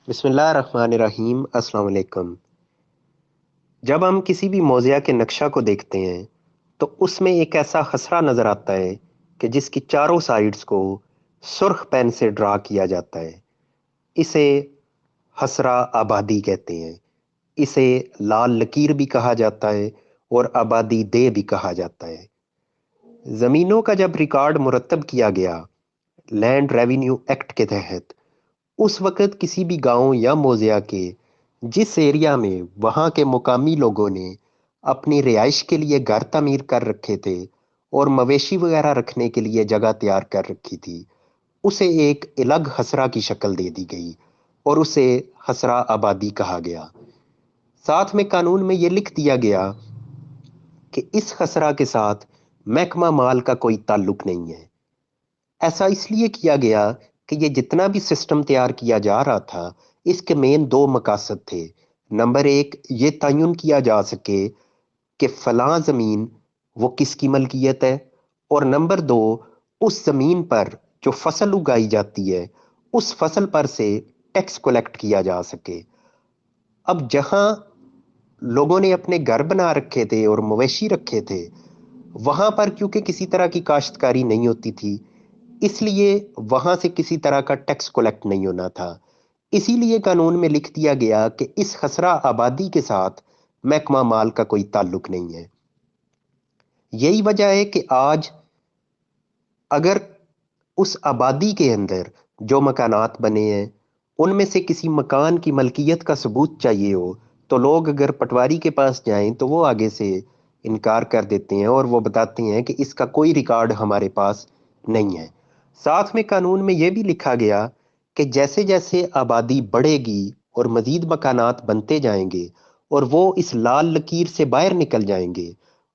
بسم اللہ الرحمن الرحیم۔ السلام علیکم۔ جب ہم کسی بھی موضوع کے نقشہ کو دیکھتے ہیں تو اس میں ایک ایسا خسرہ نظر آتا ہے کہ جس کی چاروں سائیڈز کو سرخ پین سے ڈرا کیا جاتا ہے۔ اسے خسرہ آبادی کہتے ہیں۔ اسے لال لکیر بھی کہا جاتا ہے اور آبادی دہ بھی کہا جاتا ہے۔ زمینوں کا جب ریکارڈ مرتب کیا گیا لینڈ ریونیو ایکٹ کے تحت، اس وقت کسی بھی گاؤں یا موضع کے جس ایریا میں وہاں کے مقامی لوگوں نے اپنی رہائش کے لیے گھر تعمیر کر رکھے تھے اور مویشی وغیرہ رکھنے کے لیے جگہ تیار کر رکھی تھی، اسے ایک الگ خسرہ کی شکل دے دی گئی اور اسے خسرہ آبادی کہا گیا۔ ساتھ میں قانون میں یہ لکھ دیا گیا کہ اس خسرہ کے ساتھ محکمہ مال کا کوئی تعلق نہیں ہے۔ ایسا اس لیے کیا گیا کہ یہ جتنا بھی سسٹم تیار کیا جا رہا تھا، اس کے مین دو مقاصد تھے۔ نمبر ایک، یہ تعین کیا جا سکے کہ فلاں زمین وہ کس کی ملکیت ہے، اور نمبر دو، اس زمین پر جو فصل اگائی جاتی ہے اس فصل پر سے ٹیکس کلیکٹ کیا جا سکے۔ اب جہاں لوگوں نے اپنے گھر بنا رکھے تھے اور مویشی رکھے تھے، وہاں پر کیونکہ کسی طرح کی کاشتکاری نہیں ہوتی تھی، اس لیے وہاں سے کسی طرح کا ٹیکس کلیکٹ نہیں ہونا تھا۔ اسی لیے قانون میں لکھ دیا گیا کہ اس خسرہ آبادی کے ساتھ محکمہ مال کا کوئی تعلق نہیں ہے۔ یہی وجہ ہے کہ آج اگر اس آبادی کے اندر جو مکانات بنے ہیں ان میں سے کسی مکان کی ملکیت کا ثبوت چاہیے ہو، تو لوگ اگر پٹواری کے پاس جائیں تو وہ آگے سے انکار کر دیتے ہیں اور وہ بتاتے ہیں کہ اس کا کوئی ریکارڈ ہمارے پاس نہیں ہے۔ ساتھ میں قانون میں یہ بھی لکھا گیا کہ جیسے جیسے آبادی بڑھے گی اور مزید مکانات بنتے جائیں گے اور وہ اس لال لکیر سے باہر نکل جائیں گے،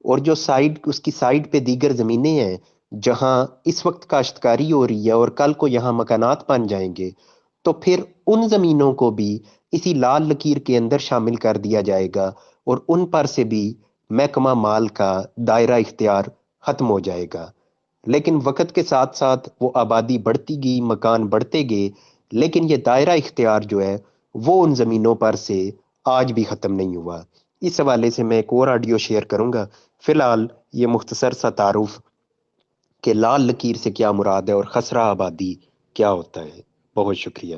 اور جو سائڈ اس کی سائڈ پہ دیگر زمینیں ہیں جہاں اس وقت کاشتکاری ہو رہی ہے اور کل کو یہاں مکانات بن جائیں گے، تو پھر ان زمینوں کو بھی اسی لال لکیر کے اندر شامل کر دیا جائے گا اور ان پر سے بھی محکمہ مال کا دائرہ اختیار ختم ہو جائے گا۔ لیکن وقت کے ساتھ ساتھ وہ آبادی بڑھتی گئی، مکان بڑھتے گئے، لیکن یہ دائرہ اختیار جو ہے وہ ان زمینوں پر سے آج بھی ختم نہیں ہوا۔ اس حوالے سے میں ایک اور آڈیو شیئر کروں گا۔ فی الحال یہ مختصر سا تعارف کہ لال لکیر سے کیا مراد ہے اور خسرہ آبادی کیا ہوتا ہے۔ بہت شکریہ۔